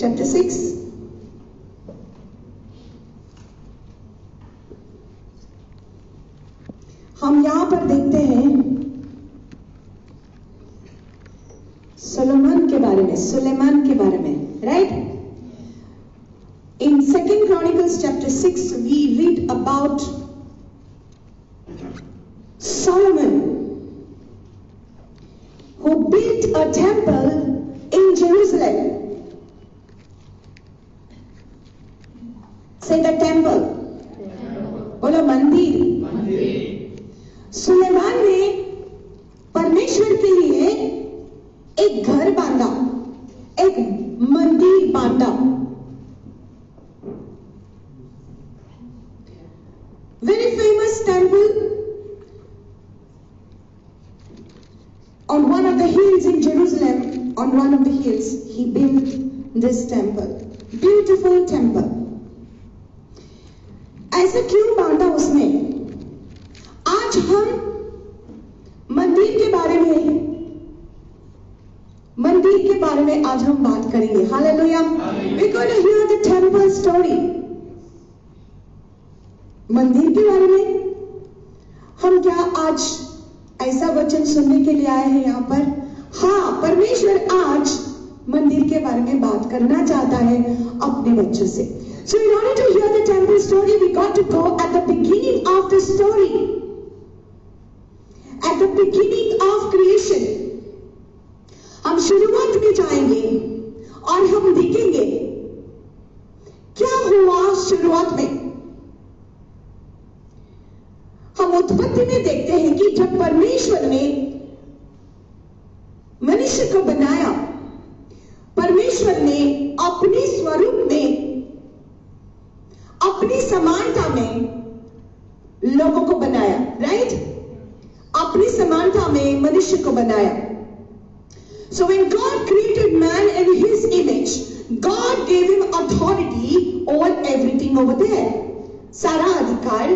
chapter 6. हम यहां पर देखते हैं सुलेमान के बारे में, right? In 2 Chronicles chapter 6 we read about Solomon who built a temple in Jerusalem. Say the temple. बोलो मंदिर। सुलेमान ने परमेश्वर के लिए एक घर बांधा, एक मंदिर बांधा। Very famous temple on one of the hills in Jerusalem. On one of the hills, he built this temple. Beautiful temple. ऐसा क्यों बांधा उसने? आज हम मंदिर के बारे में आज हम बात करेंगे। Hallelujah. We're going to hear the temple story. मंदिर के बारे में हम क्या आज ऐसा वचन सुनने के लिए आए हैं यहाँ पर? हाँ, परमेश्वर आज मंदिर के बारे में बात करना चाहता है अपने बच्चों से। So in order to hear the temple story, we got to go at the beginning of the story, at the beginning of creation. हम शुरुआत में जाएंगे और हम देखेंगे क्या हुआ शुरुआत में। हम उत्पत्ति में देखते हैं कि जब परमेश्वर ने मनुष्य को बनाया, परमेश्वर ने अपने स्वरूप में, अपनी समानता में लोगों को बनाया, राइट? अपनी समानता में मनुष्य को बनाया। So when God created man in his image, God gave him authority over everything over there. सारा अधिकार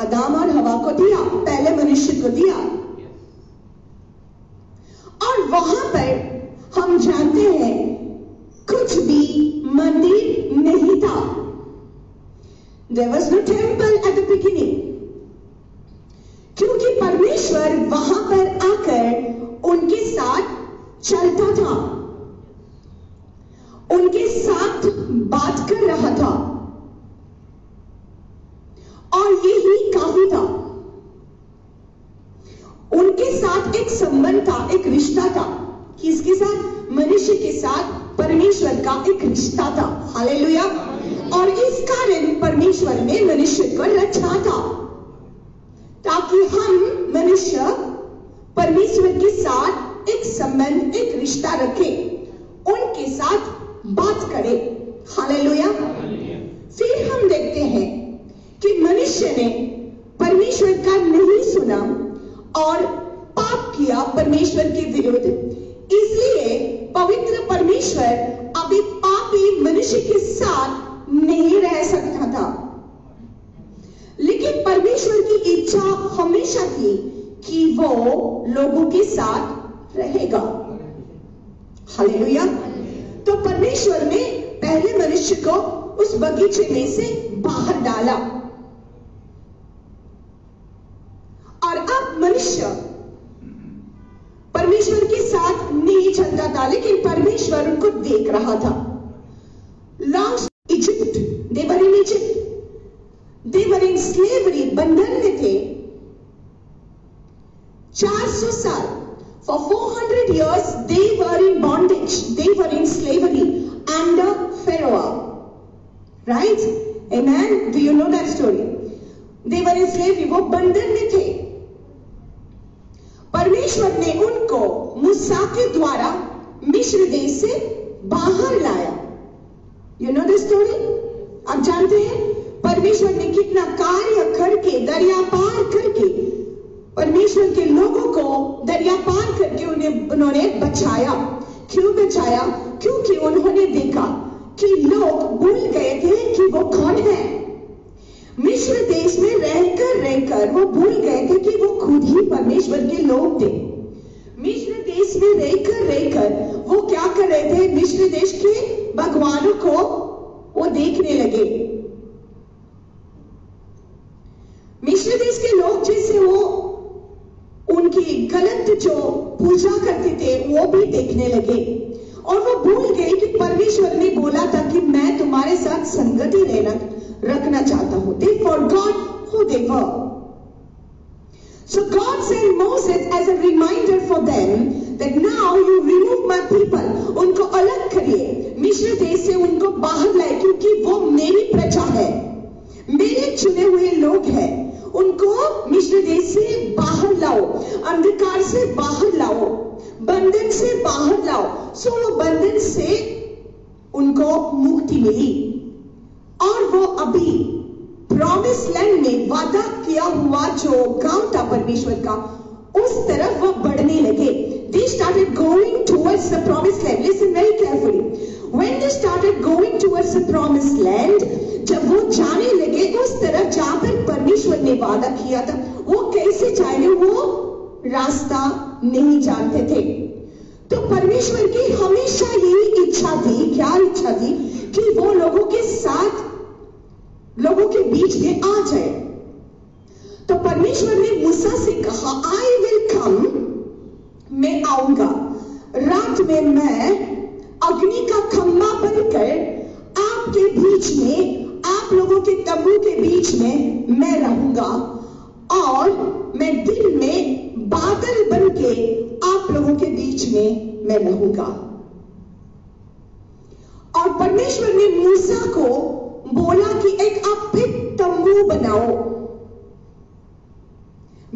आदम और हवा को दिया, पहले मनुष्य को दिया। और वहां पर हम जानते हैं कुछ भी मंदिर नहीं था। There was no temple at the beginning. क्योंकि परमेश्वर वहां पर आकर उनके साथ चलता था, उनके साथ बात कर रहा था, और यही काफी था। उनके साथ एक संबंध था, एक रिश्ता था। किसके साथ? मनुष्य के साथ परमेश्वर का एक रिश्ता था। हालेलुया। और इस कारण परमेश्वर ने मनुष्य को रचा था ताकि हम मनुष्य परमेश्वर के साथ एक संबंध, एक रिश्ता रखें, उनके साथ बात करें। हालेलुया। फिर हम देखते हैं कि मनुष्य ने परमेश्वर का नहीं सुना और पाप किया परमेश्वर के विरुद्ध। इसलिए पवित्र परमेश्वर अभी पापी मनुष्य के साथ नहीं रह सकता था, लेकिन परमेश्वर की इच्छा हमेशा थी कि वो लोगों के साथ रहेगा। हालेलुया। तो परमेश्वर ने पहले मनुष्य को उस बगीचे में से बाहर डाला और अब मनुष्य परमेश्वर के साथ नहीं चलता था, लेकिन परमेश्वर उनको देख रहा था। Lost Egypt, they were in Egypt, they were in slavery, बंधन में थे 400 साल। For 400 years they were in bondage, they were in slavery under Pharaoh, right? Amen. Do you know that story? They were in slavery, वो बंधन में थे। परमेश्वर ने उनको मूसा के द्वारा मिस्र देश से बाहर लाया। You know the story? आप जानते हैं परमेश्वर ने कितना कार्य करके, दरिया पार करके, परमेश्वर के लोगों को दरिया पार करके उन्होंने बचाया। क्यों बचाया? क्योंकि उन्होंने देखा कि लोग भूल गए थे कि वो कौन है। मिस्र देश में रहकर वो भूल गए थे कि वो खुद ही परमेश्वर के लोग थे। मिस्र देश देश में रहकर वो क्या कर रहे थे, मिस्र देश के भगवानों को वो देखने लगे। मिस्र देश के लोग जैसे वो उनकी गलत जो पूजा करते थे वो भी देखने लगे, और वो भूल गए कि परमेश्वर ने बोला था कि मैं तुम्हारे साथ संगति रखना चाहता हूं। They forgot who they were. So God sent Moses as a reminder for them that now you remove my people. उनको अलग करिए, मिस्र देश से उनको बाहर लाए, क्योंकि वो मेरी प्रजा है, मेरे चुने हुए लोग हैं। उनको मिस्र देश से बाहर लाओ, अंधकार से बाहर लाओ, बंधन से बाहर लाओ। सो वो बंधन से उनको मुक्ति मिली, और वो अभी प्रॉमिस लैंड में वादा किया हुआ जो गांव था परमेश्वर का, उस तरफ वो बढ़ने लगे। They started going towards the promised land. Listen very carefully. When they started going towards the promised land, जब वो जाने लगे उस तरफ जहां पर परमेश्वर ने वादा किया था, वो कैसे जाएंगे, वो रास्ता नहीं जानते थे। तो परमेश्वर की हमेशा यही इच्छा थी, क्या इच्छा थी, कि वो लोगों के साथ, लोगों के बीच में आ जाए। तो परमेश्वर ने मूसा से कहा, आई विल कम, मैं आऊंगा, रात में मैं अग्नि का खंभा बनकर आपके बीच में, आप लोगों के तंबू के बीच में मैं रहूंगा, और मैं दिन में बादल बन के आप लोगों के बीच में मैं रहूंगा। और परमेश्वर ने मूसा को बोला कि एक आप फिर तंबू बनाओ,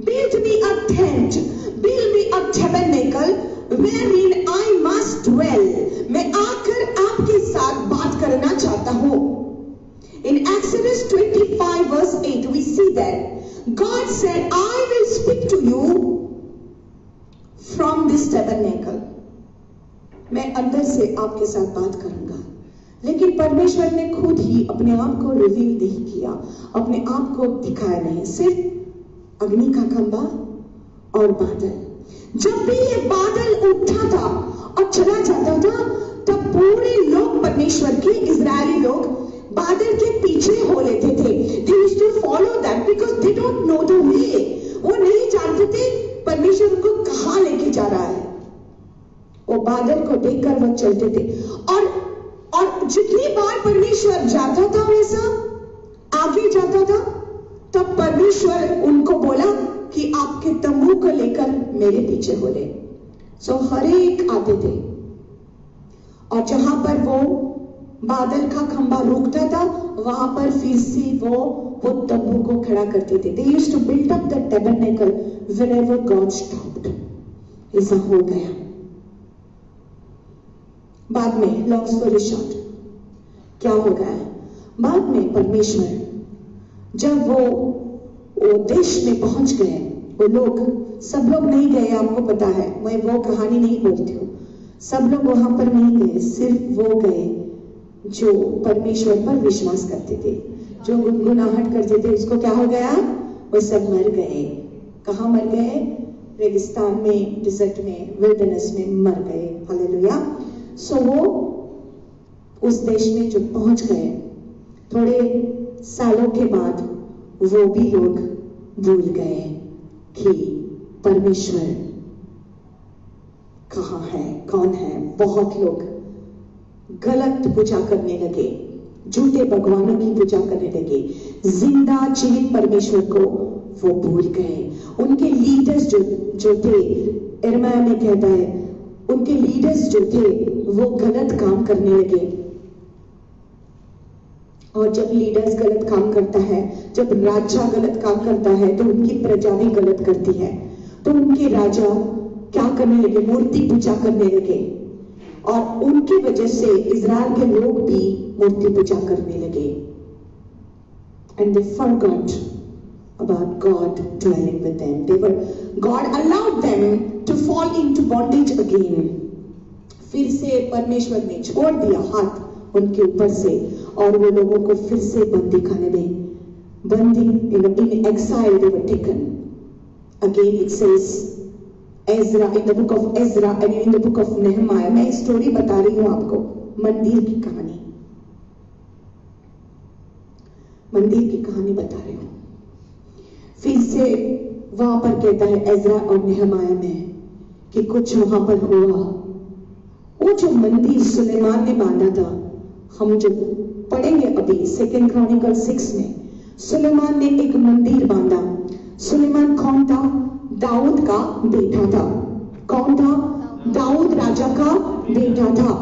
build me a tent, build me a tabernacle wherein I must dwell. मैं आकर आपके साथ बात करना चाहता हूं। In Exodus 25 verse 8 we see that God said, I will speak to you from this tabernacle. मैं अंदर से आपके साथ बात करूंगा। लेकिन परमेश्वर ने खुद ही अपने आप को रिवील नहीं किया, अपने आप को दिखाया नहीं, सिर्फ अग्नि का खंभा और बादल। जब भी ये बादल उठता था और चला जाता था, तब पूरे लोग, परमेश्वर के इजरायली लोग बादल के पीछे हो लेते थे। They used to follow that because they don't know the way. वो नहीं जानते थे परमेश्वर उनको कहां लेके जा रहा है। वो बादल को देखकर वो चलते थे, और जितनी बार परमेश्वर जाता था, वैसा आगे जाता था, तब परमेश्वर उनको बोला कि आपके तंबू को लेकर मेरे पीछे हो ले। सो हर एक आते थे, और जहां पर वो बादल का खंभा रुकता था, वहां पर फिर से वो तंबू को खड़ा करते थे। They used to build up the tabernacle wherever God stopped. ऐसा हो गया। बाद में, लॉन्ग स्टोरी शॉर्ट, क्या हो गया, बाद में परमेश्वर जब वो देश में पहुंच गए, वो लोग, सब लोग नहीं गए, आपको पता है, मैं वो कहानी नहीं बोलती हूँ, सब लोग वहां पर नहीं गए, सिर्फ वो गए जो परमेश्वर पर विश्वास करते थे, जो गुनगुनाहट करते थे। उसको क्या हो गया, वो सब मर गए। कहाँ मर गए, रेगिस्तान में, डिजर्ट में, विल्डरनेस में मर गए। हालेलुया। सो वो उस देश में जो पहुंच गए, थोड़े सालों के बाद वो भी लोग भूल गए कि परमेश्वर कहाँ है, कौन है। बहुत लोग गलत पूजा करने लगे, झूठे भगवानों की पूजा करने लगे, जिंदा जीवित परमेश्वर को वो भूल गए। उनके लीडर्स जो थे, यिर्मयाह में कहता है, उनके लीडर्स जो थे वो गलत काम करने लगे। और जब लीडर्स गलत काम करता है, जब राजा गलत काम करता है, तो उनकी प्रजा भी गलत करती है। तो उनके राजा क्या करने लगे, मूर्ति पूजा करने लगे, और उनकी वजह से इजराइल के लोग भी मूर्ति पूजा करने लगे। And they forgot about God dwelling with them. God allowed them to fall into bondage again. फिर से परमेश्वर ने छोड़ दिया हाथ उनके ऊपर से, और वो लोगों को फिर से बंदी खाने में, बंदी in exile they were taken. Again it says Ezra, in the book of Ezra and in the book of नेहमाया। मैं स्टोरी बता रही हूं आपको, मंदिर की कहानी, मंदिर की कहानी बता रही हूं। फिर से वहां पर कहता है एजरा और नेहमाया में कि कुछ वहां पर हुआ। वो जो मंदिर सुलेमान ने बांधा था, हम जो पढ़ेंगे अभी 2 क्रॉनिकल 6 में, सुलेमान ने एक मंदिर बांधा। सुलेमान कौन था? दाऊद का बेटा था। कौन था? दाऊद राजा का बेटा था।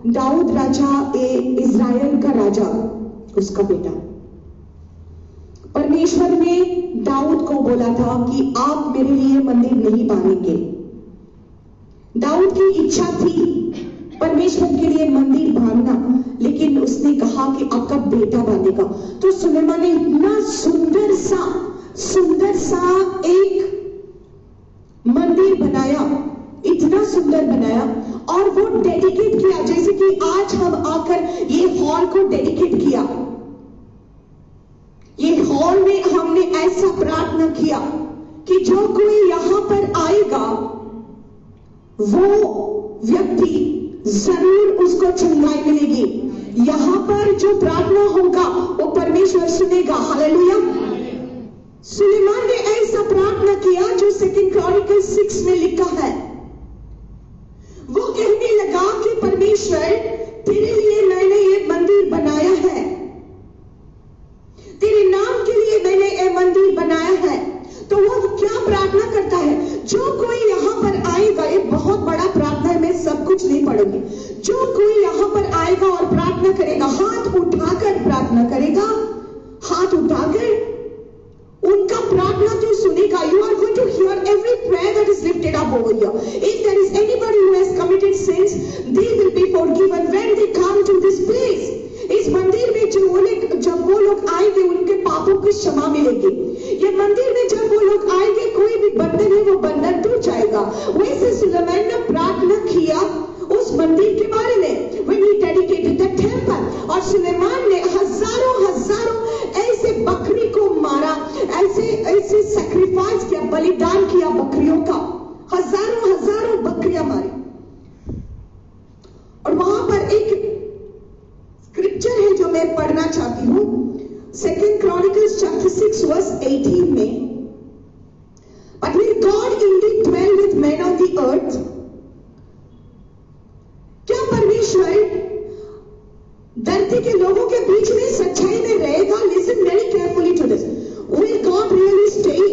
दाऊद राजा इज़राइल का राजा, उसका बेटा। परमेश्वर ने दाऊद को बोला था कि आप मेरे लिए मंदिर नहीं बांधेंगे। दाऊद की इच्छा थी परमेश्वर के लिए मंदिर बांधना, लेकिन उसने कहा कि आपका बेटा बांधेगा। तो सुलेमान ने इतना सुंदर सा एक मंदिर बनाया, इतना सुंदर बनाया, और वो डेडिकेट किया, जैसे कि आज हम आकर ये हॉल को डेडिकेट किया। ये हॉल में हमने ऐसा प्रार्थना किया कि जो कोई यहां पर आएगा वो व्यक्ति जरूर उसको चंगाई मिलेगी। यहां पर जो प्रार्थना होगा वो परमेश्वर सुनेगा। हालेलुया। सुलेमान ने ऐसा प्रार्थना किया जो 2 क्रॉनिकल 6 में लिखा है। वो कहने लगा कि परमेश्वर, तेरे लिए मैंने ये मंदिर बनाया है, तेरे नाम के लिए मैंने ये मंदिर बनाया है। तो वो क्या प्रार्थना करता है? जो कोई यहां पर आएगा, ये बहुत बड़ा प्रार्थना है, मैं सब कुछ नहीं पढ़ूंगी। जो कोई यहां पर आएगा और प्रार्थना करेगा, हाथ उठाकर प्रार्थना करेगा, हाथ उठाकर उनका प्रार्थना तू सुनेगा। You are going to hear every prayer that is lifted up over here. If there is anybody who has committed sins, they will be forgiven when they come to this place. इस मंदिर में जब वो लोग आएंगे, उनके पापों की क्षमा मिलेगी। ये मंदिर में जब वो लोग आएंगे, कोई भी बंधन है वो बंधन टूट जाएगा। वैसे सुलेमान ने प्रार्थना किया उस मंदिर के बारे में, when he dedicated the temple, और सुलेमान ने हजारों ऐसे बकरी को मारा, ऐसे सैक्रिफाइस किया, बलिदान किया बकरियों का, हजारों बकरियां मारी। और वहां पर एक स्क्रिप्चर है जो मैं पढ़ना चाहती हूं, 2 Chronicles chapter 6 verse 18 में, But will God indeed dwell with men on the earth? क्या परमेश्वर धरती के लोगों के बीच में सच्चाई में रहेगा? Listen very carefully to this. Will God really stay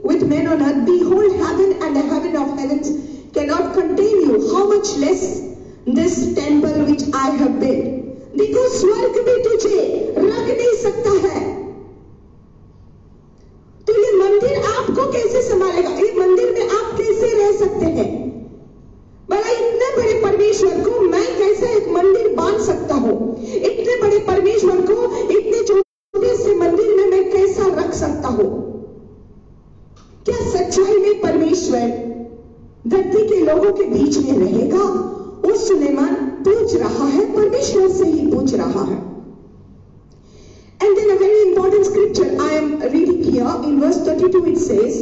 with men on earth? Behold, heaven and the heaven of heavens cannot contain you. How much less this temple which I have built? देखो, स्वर्ग भी तुझे रख नहीं सकता है, तो ये मंदिर आपको कैसे संभालेगा? ये मंदिर में आप कैसे रह सकते हैं? भला इतने बड़े परमेश्वर को मैं कैसे एक मंदिर बांध सकता हूं? इतने बड़े परमेश्वर को इतने छोटे से मंदिर में मैं कैसा रख सकता हूं? क्या सच्चाई में परमेश्वर धरती के लोगों के बीच में रहेगा? उस सुलेमान पूछ रहा है, परमेश्वर से ही पूछ रहा है। And then a very important scripture I am reading here in verse 32, it says,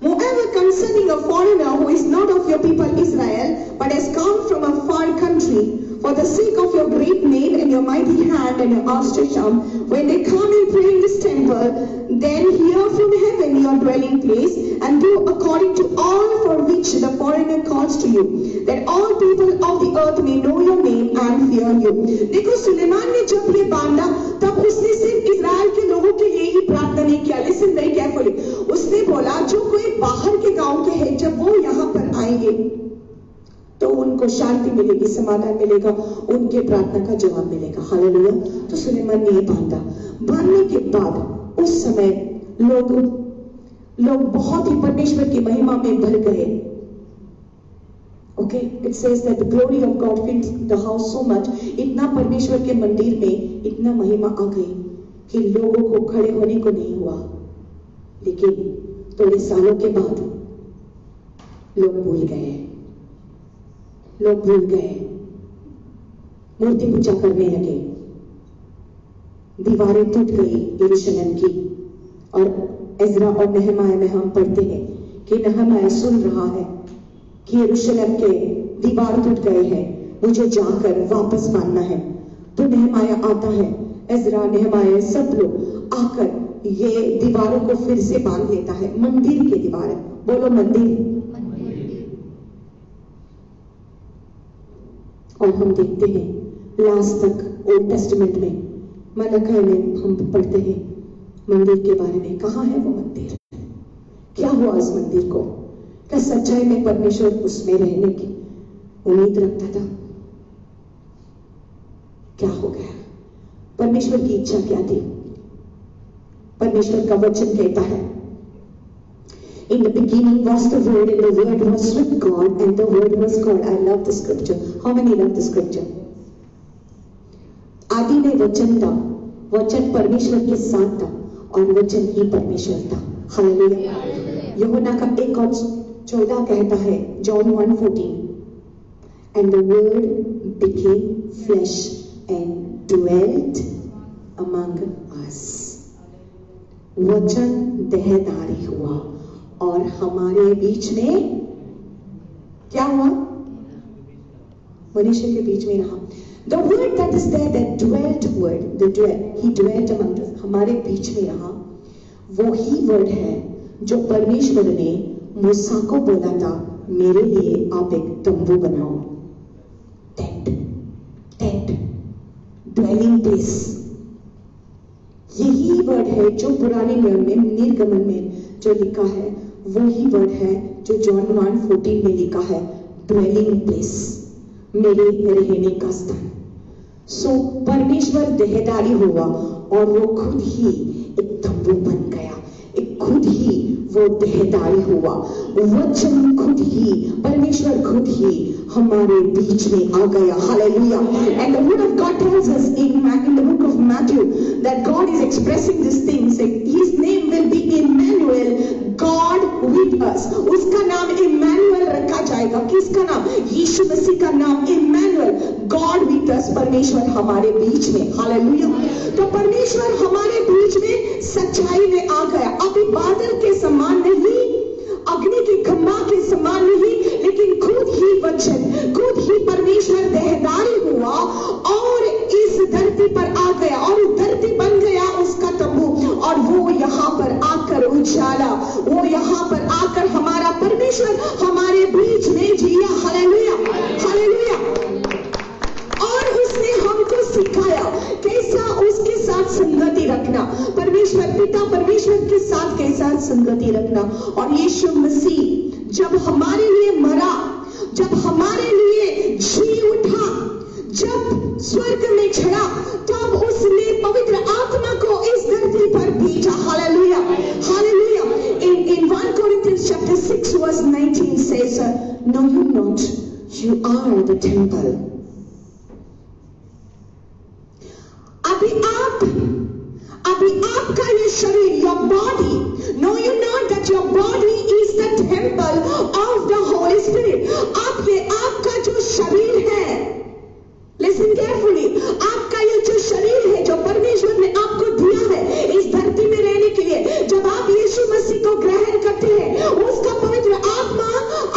Moreover, concerning a foreigner who is not of your people Israel, but has come from a far country, for the sake of your great name and your mighty hand and your outstretched arm, when they come and pray in this temple, then hear from heaven your dwelling place, and do according to all for which the foreigner calls to you, that all people of the earth may know your name and fear you. देखो, सुलेमान ने जब ये बांधा, तब उसने सिर्फ Israel के लोगों के लिए ही प्रार्थना नहीं किया। Listen very carefully. उसने बोला, जो कोई बाहर के गांव के हैं, जब वो यहाँ पर आएंगे तो उनको शांति मिलेगी, समाधान मिलेगा, उनके प्रार्थना का जवाब मिलेगा। हालेलुया। तो सुलेमान ने ये बांधा। बांधने के बाद उस समय लोग बहुत ही परमेश्वर की महिमा में भर गए। Okay, it says that the glory of God filled the house so much. इतना परमेश्वर के मंदिर में इतना महिमा आ गई कि लोगों को खड़े होने को नहीं हुआ। लेकिन थोड़े सालों के बाद लोग भूल गए, मूर्ति पूजा करने लगे, दीवारें टूट गई यरूशलेम की। और एजरा और नेहमाया में हम पढ़ते हैं कि नहमाया सुन रहा है कि यरूशलेम के दीवार टूट गए हैं, मुझे जाकर वापस बांधना है। तो नहमाया आता है, एजरा, नहमाया, सब लोग आकर ये दीवारों को फिर से बांध लेता है। मंदिर की दीवार, बोलो मंदिर। और हम देखते हैं लास्ट तक ओल्ड टेस्टामेंट में मलकाई में हम पढ़ते हैं मंदिर के बारे में। कहाँ है वो मंदिर? क्या हुआ उस मंदिर को? क्या सच्चाई में परमेश्वर उसमें रहने की उम्मीद रखता था? क्या हो गया? परमेश्वर की इच्छा क्या थी? परमेश्वर का वचन कहता है, in the beginning was the word and the word was with God and the word was God. I love the scripture. How many love the scripture? आदि में वचन था, वचन परमेश्वर के साथ था और वचन ही परमेश्वर था। हालेलुया। यूहन्ना का 1:14 कहता है, John 1:14, and the word became flesh and dwelt among us. वचन देहधारी हुआ और हमारे बीच में क्या हुआ? मनुष्य के बीच में रहा। The word that is there, that dwelt word, he dwelt among us, हमारे बीच में रहा। वो ही वर्ड है जो परमेश्वर ने मूसा को बोला था, मेरे लिए आप एक तंबू बनाओ। Tent, dwelling place. यही वर्ड है जो पुराने नियम में निर्गमन में जो लिखा है, वही वर्ड है जो जॉन 1:14 में लिखा है, ड्वेलिंग प्लेस, मेरे रहने का स्थान। सो परमेश्वर देहधारी हुआ और वो खुद ही एक तंबू बन गया, एक खुद ही वो देहधारी हुआ। वचन खुद ही, परमेश्वर खुद ही हमारे बीच में आ गया। Hallelujah. And the word of God tells us in the book of Matthew that God is expressing these things. His name will be Emmanuel, God with us. उसका नाम इम्मानुएल रखा जाएगा। किसका नाम? यीशु मसीह का नाम इम्मानुएल, God with us, परमेश्वर हमारे बीच में। हालेलुया। तो परमेश्वर हमारे बीच में सच्चाई में आ गया। अभी बादल के समान नहीं, अग्नि की खंभा के समान नहीं, लेकिन खुद ही वचन, खुद ही परमेश्वर देहधारी हुआ और इस धरती पर आ गया और धरती बन गया उसका तंबू। और वो यहाँ पर आकर उजाला, वो यहाँ पर आकर हमारा परमेश्वर हमारे बीच में जिया। Hallelujah, hallelujah. और उसने हमको सिखाया कैसा उसके साथ संगति रखना, परमेश्वर पिता परमेश्वर के साथ कैसा संगति रखना। और यीशु मसीह जब हमारे लिए मरा, जब हमारे लिए जी उठा, जब स्वर्ग में चढ़ा, तब उसने पवित्र आत्मा को इस धरती पर भेजा। Hallelujah, hallelujah. In 1 Corinthians chapter 6 verse 19 says, know you not, you are the temple. अभी आपका ये शरीर, your body, know you not that your body is the temple of the Holy Spirit. आपका जो शरीर है, listen carefully, आपका ये जो शरीर है जो परमेश्वर ने आपको दिया है इस धरती में रहने के लिए, जब आप यीशु मसीह को ग्रहण करते हैं, उसका पवित्र आत्मा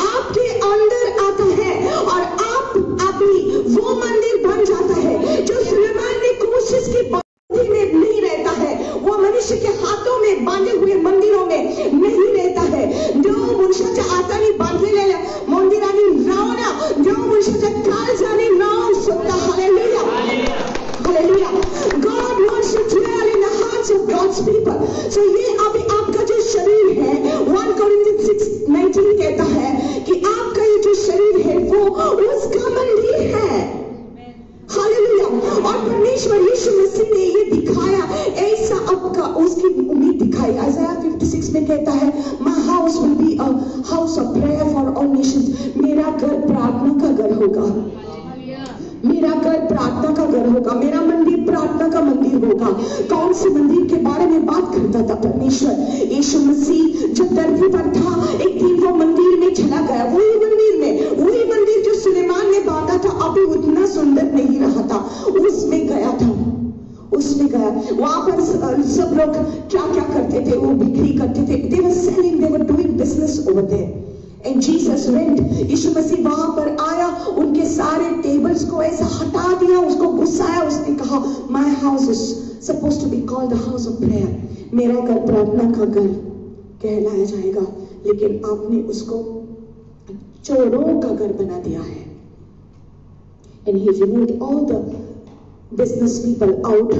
आपके अंदर आता है और आप अभी वो मंदिर बन जाता है जो सुलेमान ने कोशिश की में नहीं रहता है, वो मनुष्य के हाथों में बांधे हुए मंदिरों में नहीं रहता है। जो मनुष्याच्या हाताने बांधलेल्या मंदिरांनी राव ना, जो मनुष्याच्या काळजाने राव सुद्धा। Hallelujah, hallelujah. God wants to dwell in the hearts of God's people. So ये अभी आपका जो शरीर है, 1 Corinthians 6:19 कहता है कि आपका ये जो शरीर है वो उसका मंदिर है। हालेलुया। और परमेश्वर यीशु मसीह ने ये दिखाया, ऐसा आपका उसकी उम्मीद दिखाई। आइज़ाया 56 में कहता है, My house will be a house of prayer for all nations. मेरा घर प्रार्थना का घर होगा, मेरा घर प्रार्थना का घर होगा, मेरा मंदिर प्रार्थना का मंदिर होगा। कौन से मंदिर के बारे में बात करता था परमेश्वर? यीशु मसीह जब धरती पर था, एक दिन वो मंदिर में चला गया, वही मंदिर जो सुलेमान ने बांधा था, अभी उतना सुंदर नहीं रहा था, उसमें गया था, उसमें गया। वहां पर सब लोग क्या क्या करते थे, वो बिक्री करते थे. They were selling, they were doing business over there. And Jesus went, यीशु मसीह वहां पर आया, उनके सारे टेबल्स को ऐसा हटा दिया, उसको गुस्साया. उसने कहा, My house is supposed to be called the house of prayer. मेरा घर प्रार्थना का घर कहलाया जाएगा, लेकिन आपने उसको चोरों का घर बना दिया है. And he removed all the business people out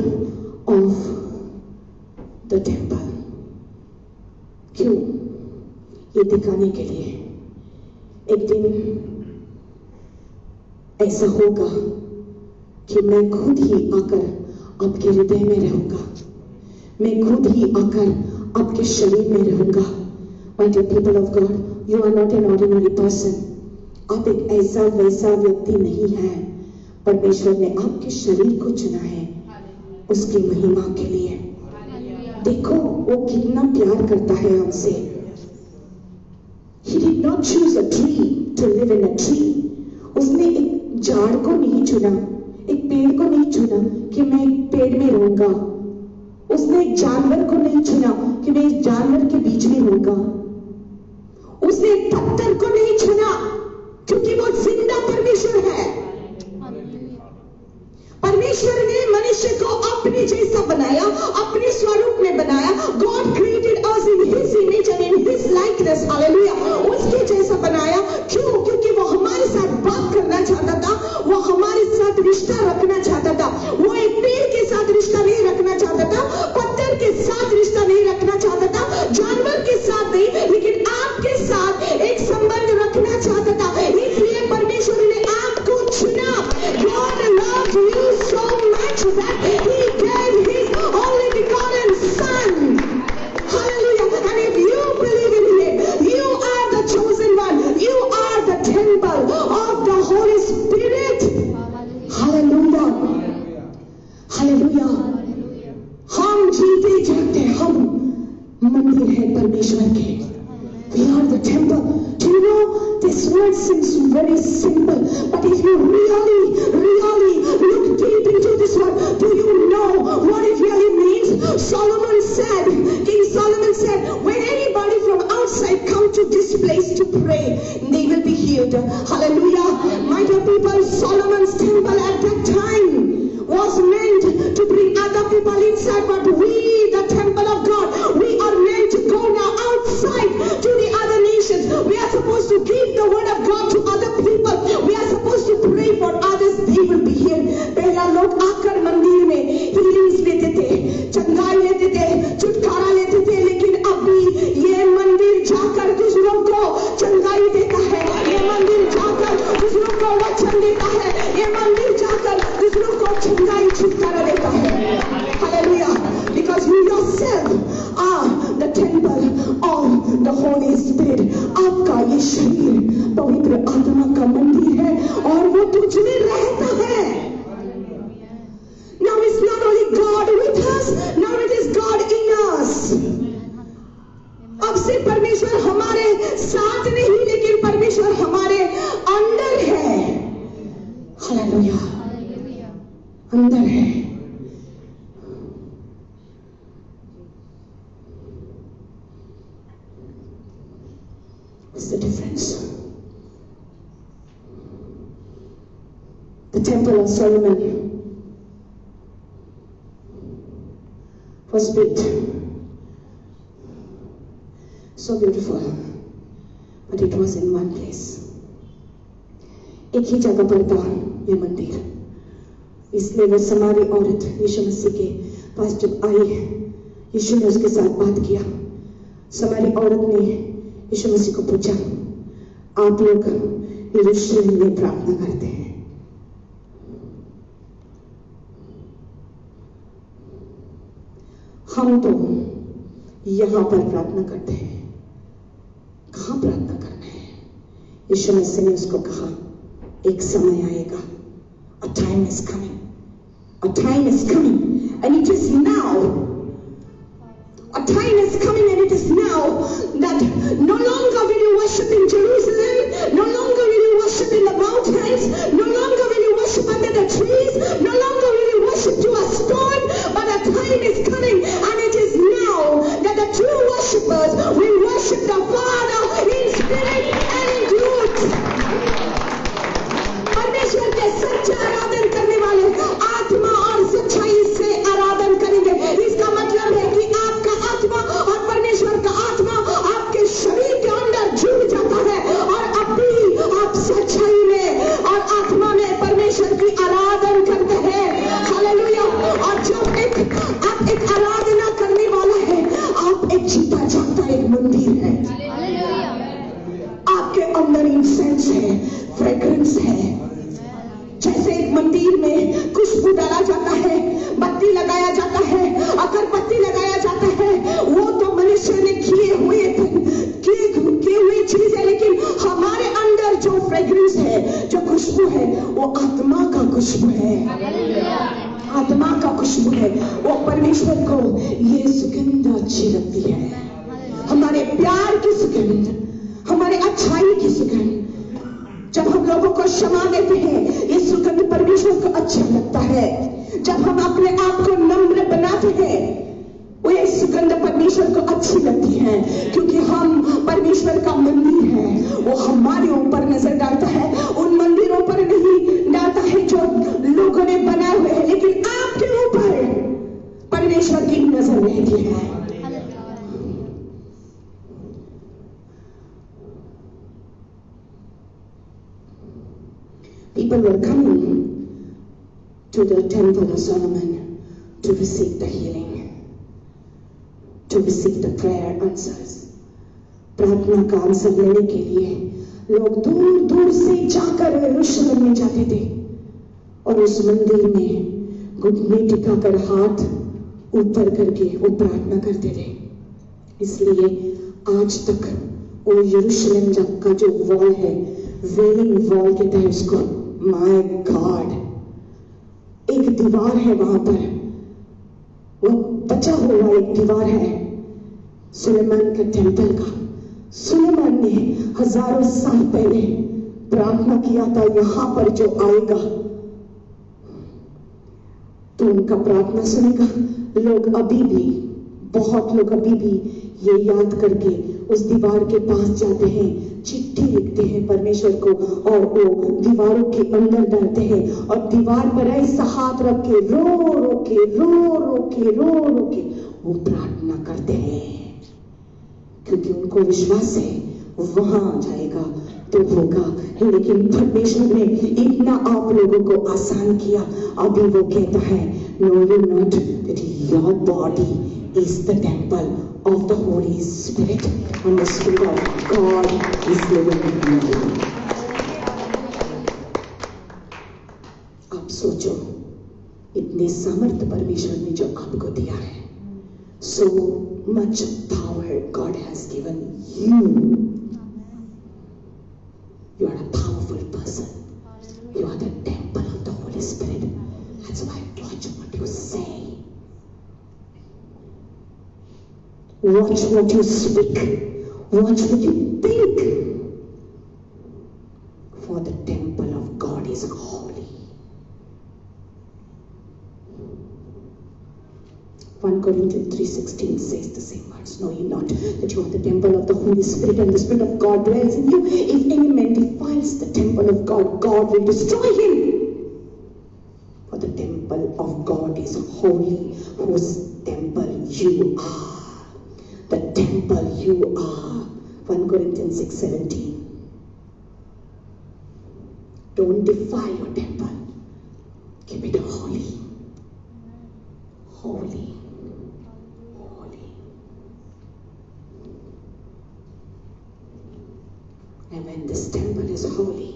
of the temple. क्यों? ये दिखाने के लिए एक दिन ऐसा होगा कि मैं खुद ही आकर आपके हृदय में रहूंगा, मैं खुद ही आकर आपके शरीर में रहूंगा. My dear people of God, you are not an ordinary person. आप एक ऐसा वैसा व्यक्ति नहीं है. परमेश्वर ने आपके शरीर को चुना है उसकी महिमा के लिए. देखो वो कितना प्यार करता है हमसे. He did not choose a tree to live in a tree. उसने एक झाड़ को नहीं चुना, एक पेड़ को नहीं चुना कि मैं एक पेड़ में रहूंगा. उसने एक जानवर को नहीं चुना कि मैं इस जानवर के बीच में रहूंगा. उसने एक पत्थर को नहीं चुना क्योंकि वो जिंदा परमेश्वर है. परमेश्वर ने मनुष्य को अपने जैसा बनाया, अपने स्वरूप में बनाया. God created us in His image and in His likeness. Hallelujah. उसके जैसा बनाया. क्यों? क्योंकि वो हमारे साथ बात करना चाहता था, वो हमारे साथ रिश्ता रखना चाहता था. वो एक पेड़ के साथ रिश्ता नहीं रखना चाहता था, पत्थर के साथ रिश्ता नहीं रखना चाहता था, जानवर के साथ नहीं, लेकिन आपके साथ एक संबंध रखना चाहता था. इसलिए परमेश्वर ने आपको चुना. God loved you so much that He gave His only begotten Son. Hallelujah. And if you believe in Him, you are the chosen one. You are the temple of the Holy Spirit. Hallelujah. Hallelujah. हम जीते जागते हम मंदिर है परमेश्वर के. We are the temple. Do you know this word seems very simple, but if you really look deep into this word, do you know what it really means? Solomon said, King Solomon said, when anybody from outside come to this place to pray, they will be healed. Hallelujah. My dear people, Solomon's temple at that time was meant to bring other people inside, but we, the temple of God, we are meant to go now outside to the other nations. We are supposed to give the word of God to other people. We are supposed to pray for others, they will be healed. पहला लोग आकर मंदिर में healings लेते थे, चंगाई लेते थे, छुटकारा लेते थे, लेकिन अभी ये मंदिर जाकर दूसरों को चंगाई देता है. ये मंदिर जाकर दूसरों को वचन देता है. ये मंदिर जाकर दूसरों को चंगाई छुटकारा देता है. Hallelujah. Because you yourself are the temple of the Holy Spirit. आपका ये शरीर पवित्र आत्मा का मंदिर है और वो तुझ में रहता है. Now it's not only God with us, now it is God in us. अब से परमेश्वर हमारे साथ नहीं, लेकिन परमेश्वर हमारे अंदर है. हालेलुया. अंदर है. What's the difference? The temple of Solomon was built so beautiful, but it was in one place. एक ही जगह पर था ये मंदिर. इसलिए वो समारी औरत यीशु मसीह के पास जब आई, यीशु ने उसके साथ बात किया. समारी औरत ने यीशु मसीह को पूछा, आप लोग यरूशलेम में प्रार्थना करते हैं, हम तो यहां पर प्रार्थना करते हैं, कहां प्रार्थना करना है? यीशु मसीह ने उसको कहा, एक समय आएगा. A time is coming. A time is coming, and it is now. A time is coming, and it is now that no longer will you worship in Jerusalem, no longer will you worship in the mountains, no longer will you worship under the trees, no longer will you worship to a stone, but a time is coming खुशबू है वो आत्मा का खुशबू है, आत्मा का खुशबू है। वो परमेश्वर को ये सुगंध अच्छी लगती है, हमारे प्यार की सुगंध, हमारे अच्छाई की सुगंध। जब हम लोगों को क्षमा देते हैं ये सुगंध परमेश्वर को अच्छा लगता है। जब हम अपने आप को नम्र बनाते हैं वो ये सुगंध परमेश्वर को अच्छी लगती है, क्योंकि हम परमेश्वर का मंदिर है। वो हमारे ऊपर नजर डालता है, उन मंदिरों पर नहीं डालता है जो लोगों ने बनाए हुए हैं, लेकिन आपके ऊपर परमेश्वर की नजर रहती है। People were coming to the temple of Solomon to receive the healing, to receive the prayer answers. प्रार्थना का आंसर लेने के लिए लोग दूर दूर से जाकर यरूशलेम में जाते थे और उस मंदिर में घुटने टिकाकर हाथ ऊपर करके वो प्रार्थना करते थे। इसलिए आज तक वो यरूशलेम का जो वॉल है, वेलिंग वॉल कहते हैं उसको, माय गॉड, एक दीवार है वहां पर, वो बचा हुआ एक दीवार है सुलेमान के टेंपल का। सुलेमान ने हजारों साल पहले प्रार्थना किया था, यहां पर जो आएगा तो उनका प्रार्थना सुनेगा। लोग अभी भी, बहुत लोग अभी भी ये याद करके उस दीवार के पास जाते हैं, चिट्ठी लिखते हैं परमेश्वर को और वो दीवारों के अंदर डालते हैं और दीवार पर ऐसा हाथ रख के रो रो के वो प्रार्थना करते हैं, क्योंकि उनको विश्वास है वहां जाएगा तो होगा। लेकिन परमेश्वर ने इतना आप लोगों को आसान किया, अभी वो कहता है no you not that your body is the temple of the Holy Spirit and the Spirit of God is living in you. आप सोचो इतने सामर्थ्य परमेश्वर ने जो आपको दिया है, so much power God has given you. You are a powerful person. You are the temple of the Holy Spirit. That's why watch what you say. Watch what you speak. Watch what you think. For the temple of God is holy. 1 Corinthians 3:16 says the same words. Know ye not that you are the temple of the Holy Spirit and the Spirit of God dwells in you? If any man defiles the temple of God, God will destroy him. For the temple of God is holy, whose temple you are. The temple you are. 1 Corinthians 6:17. Don't defile your temple. Keep it holy. Holy. Holy. And when this temple is holy,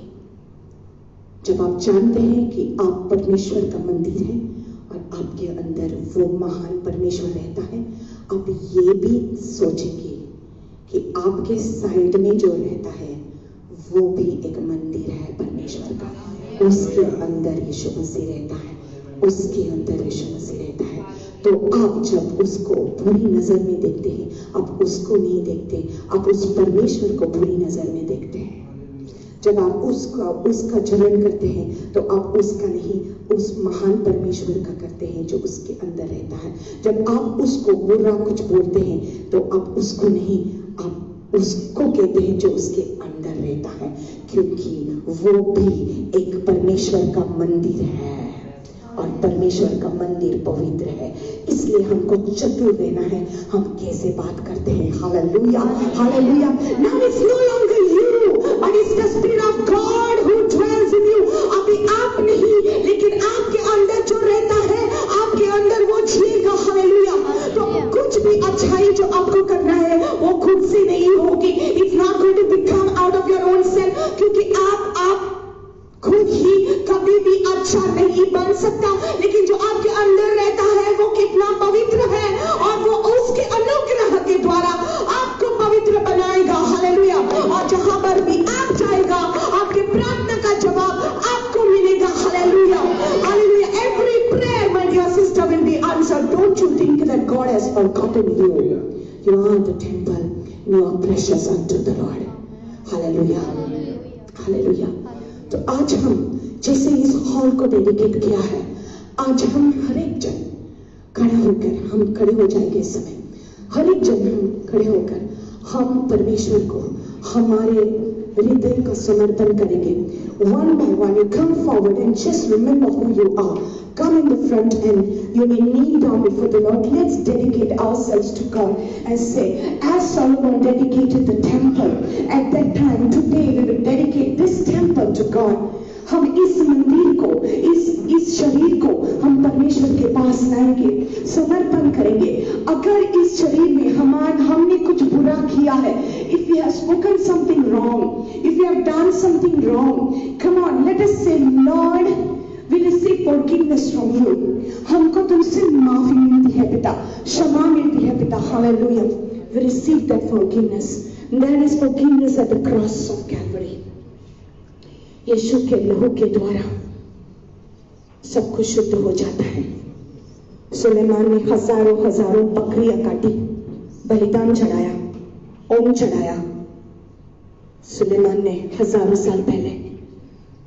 जब आप जानते हैं कि आप परमेश्वर का मंदिर हैं और आपके अंदर वो महान परमेश्वर रहता है, आप ये भी सोचेंगे कि आपके साइड में जो रहता है वो भी एक मंदिर है परमेश्वर का। उसके अंदर यीशु मसीह रहता है, उसके अंदर यीशु मसीह रहता है। तो आप जब उसको बुरी नजर में देखते हैं, आप उसको नहीं देखते, आप उस परमेश्वर को बुरी नजर में देखते हैं। जब आप उसका जलन करते हैं तो आप उसका नहीं, उस महान परमेश्वर का करते हैं जो उसके अंदर रहता है। जब आप उसको बुरा कुछ बोलते हैं तो आप उसको नहीं, आप उसको कहते हैं जो उसके अंदर रहता है, क्योंकि वो भी एक परमेश्वर का मंदिर है और परमेश्वर का मंदिर पवित्र है। इसलिए हमको चतुर रहना है, हम कैसे बात करते हैं। Hallelujah, hallelujah. Now it's no longer you, but it's the Spirit of God who dwells in you. अभी आप नहीं, लेकिन आपके अंदर जो रहता है, आपके अंदर वो जिएगा। हालेलुया। तो कुछ भी अच्छाई जो आपको करना है वो खुद से नहीं होगी। It's not going to become out of your own self, क्योंकि आप खुद ही कभी भी अच्छा नहीं बन सकता, लेकिन जो आपके अंदर रहता है वो कितना पवित्र है और वो उसके अनुग्रह के द्वारा आपको पवित्र बनाएगा। हालेलुया। और जहां पर भी आप जाएगा, आपके प्रार्थना का जवाब God in you. You are the temple. You are precious unto the Lord. Hallelujah. Hallelujah. तो आज हम जैसे इस हॉल को डेडिकेट किया है, आज हम हर एक जन खड़ा होकर, हम खड़े हो जाएंगे इस समय, हर एक जन हम खड़े होकर हम परमेश्वर को हमारे हृदय का समर्पण करेंगे. One by one, you come forward and just remember who you are. Come in the front and you may kneel down before the Lord. Let's dedicate ourselves to God and say, as Solomon dedicated the temple at that time, today we will dedicate this temple to God. हम इस मंदिर को, इस शरीर को हम परमेश्वर के पास लाएंगे, समर्पण करेंगे. अगर इस शरीर में हमने कुछ बुरा किया है, if we have spoken something wrong, if we have done something wrong, come on, let us say, Lord, we receive forgiveness from you. हमको तुमसे माफी मिलती है पिता, क्षमा मिलती है पिता. Hallelujah. We receive that forgiveness. There is forgiveness at the cross of Calvary. यीशु के लहू के द्वारा सब कुछ शुद्ध हो जाता है. सुलेमान ने हजारों बकरियां काटी, बलिदान चढ़ाया, ओम चढ़ाया. सुलेमान ने हजारों साल पहले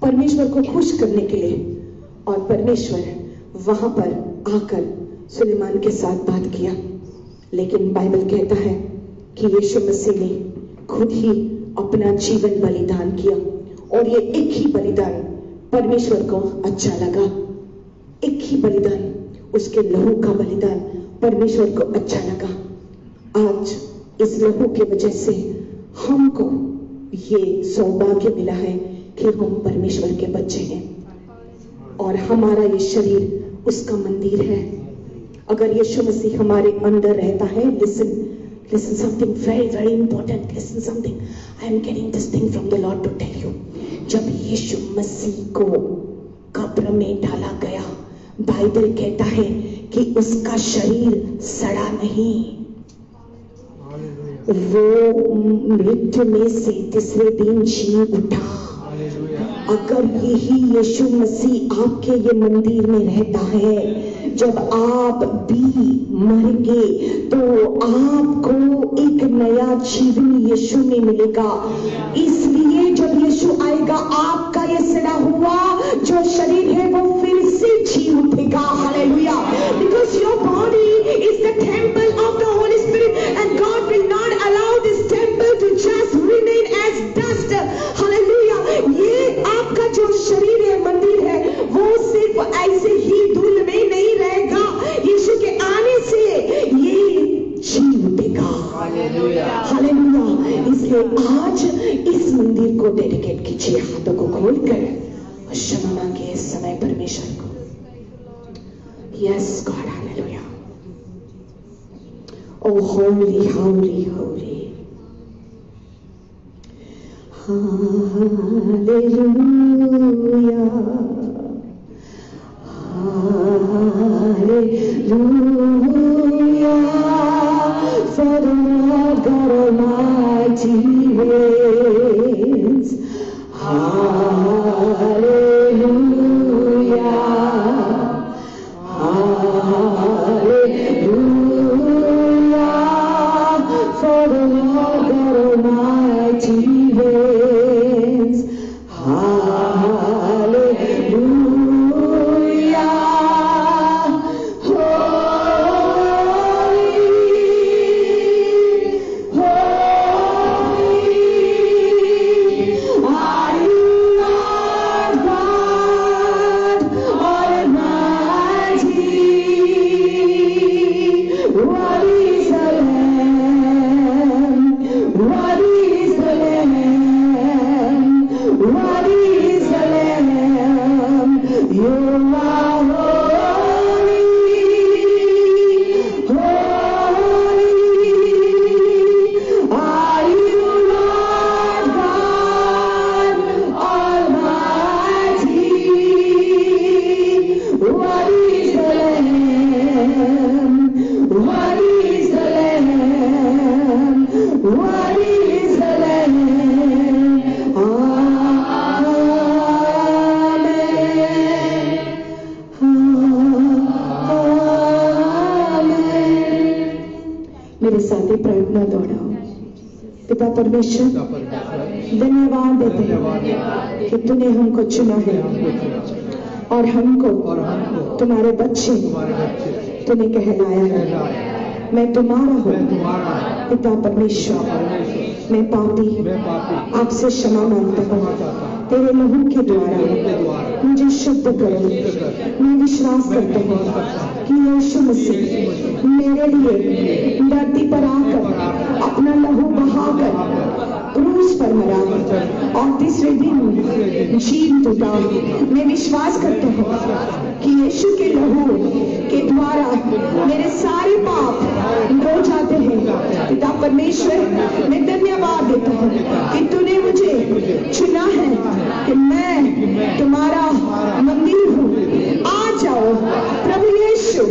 परमेश्वर को खुश करने के लिए, और परमेश्वर वहां पर आकर सुलेमान के साथ बात किया. लेकिन बाइबल कहता है कि यीशु मसीह ने खुद ही अपना जीवन बलिदान किया, और ये एक ही बलिदान परमेश्वर को अच्छा लगा. एक ही बलिदान, उसके लहू का बलिदान परमेश्वर को अच्छा लगा. आज इस लहू की वजह से हमको ये सौभाग्य मिला है कि हम परमेश्वर के बच्चे हैं, और हमारा ये शरीर उसका मंदिर है. अगर यीशु मसीह हमारे अंदर रहता है, listen something very important. Listen something. I am getting this thing from the Lord to tell you. जब यीशु मसीह को कब्र में डाला गया, बाइबल कहता है कि उसका शरीर सड़ा नहीं, वो मृत्यु में से तीसरे दिन जी उठा. अगर यही यीशु मसीह आपके ये मंदिर में रहता है, जब आप भी मरेंगे तो आपको एक नया जीवन यीशु में मिलेगा. इसलिए जब यीशु आएगा, आपका ये सड़ा हुआ जो शरीर है वो फिर से जी उठेगा. Hallelujah. Because your body is the temple of the Holy Spirit and God will not allow this temple to just remain as dust. Hallelujah. ये आपका जो शरीर है, मंदिर है, वो सिर्फ ऐसे ही धूल में नहीं रहेगा. यीशु के आने से ये जी उठेगा. हालेलुया. इसलिए आज इस मंदिर को डेडिकेट कीजिए, हाथों को खोलकर क्षमा मांगिए इस समय परमेश्वर को. Yes God. Hallelujah. Oh holy holy holy. Hallelujah. Hallelujah, for the Lord God Almighty reigns. Hallelujah, hallelujah, for the Lord God Almighty reigns. Hallelujah. मेरे साथ ही प्रार्थना दोहराओ। पिता परमेश्वर, धन्यवाद देते हैं कि तूने हमको चुना है और हमको तुम्हारे बच्चे तूने कहलाया है। मैं तुम्हारा हूँ पिता परमेश्वर। मैं पापी आपसे क्षमा मांगता हूँ। तेरे लहू के द्वारा मुझे शुद्ध करो। मैं विश्वास करता हूँ कि यीशु मसीह मेरे लिए धरती पर आकर अपना लहू बहाकर क्रूस पर मरा और तीसरे दिन जीवित उठा। मैं विश्वास करता हूँ कि यीशु के लहू के द्वारा मेरे सारे पाप धो जाते हैं। पिता परमेश्वर, मैं धन्यवाद देता हूँ कि तूने मुझे चुना है कि मैं तुम्हारा मंदिर हूँ। आ जाओ प्रभु यीशु,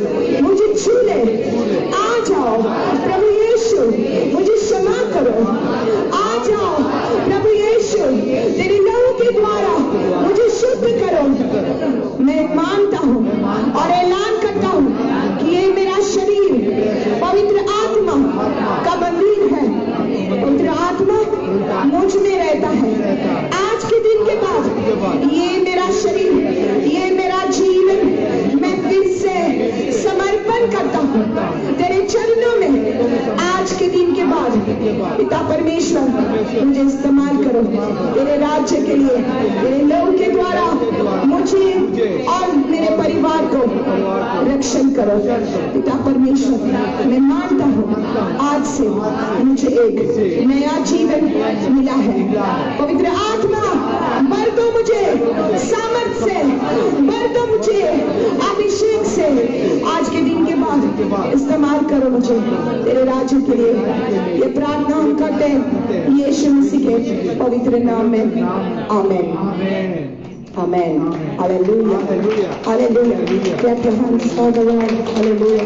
मुझे छू ले। आ जाओ प्रभु यीशु, मुझे क्षमा करो। आ जाओ प्रभु यीशु, तेरे लहू के द्वारा मुझे शुद्ध करो। मैं मानता हूँ और ऐलान करता हूँ कि ये मेरा शरीर पवित्र आत्मा का मंदिर है। पवित्र आत्मा मुझ में रहता है। आज के दिन के बाद ये मेरा शरीर, ये मेरा जीवन मैं फिर से समर्पण करता हूँ तेरे चरणों में। आज के दिन के बाद पिता परमेश्वर, मुझे इस्तेमाल करो तेरे राज्य के लिए। तेरे लहू के द्वारा मुझे और मेरे परिवार को रक्षण करो। पिता परमेश्वर, मैं मानता हूँ आज से मुझे एक नया जीवन मिला है। पवित्र आत्मा भर दो मुझे सामर्थ से, भर दो मुझे अभिषेक से। आज के दिन के बाद इस्तेमाल करो मुझे तेरे राज्य के लिए। ये प्रार्थना हम करते हैं यीशु मसीह के पवित्र नाम में। आमीन। Amen. Hallelujah. Hallelujah. Clap your hands for the Lord. Hallelujah.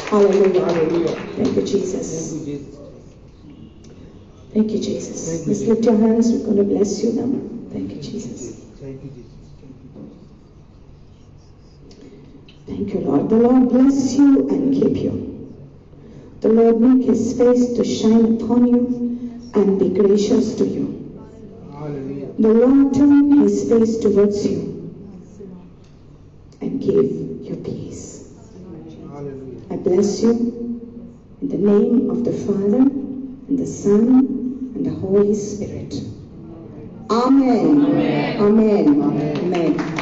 Hallelujah. Thank you, Jesus. Thank you, Jesus. Let's lift your hands. We're going to bless you now. Thank you, Jesus. Thank you, Lord. The Lord bless you and keep you. The Lord make his face to shine upon you and be gracious to you. The Lord turn his face towards you and give you peace. I bless you in the name of the Father, and the Son, and the Holy Spirit. Amen. Amen. Amen. Amen.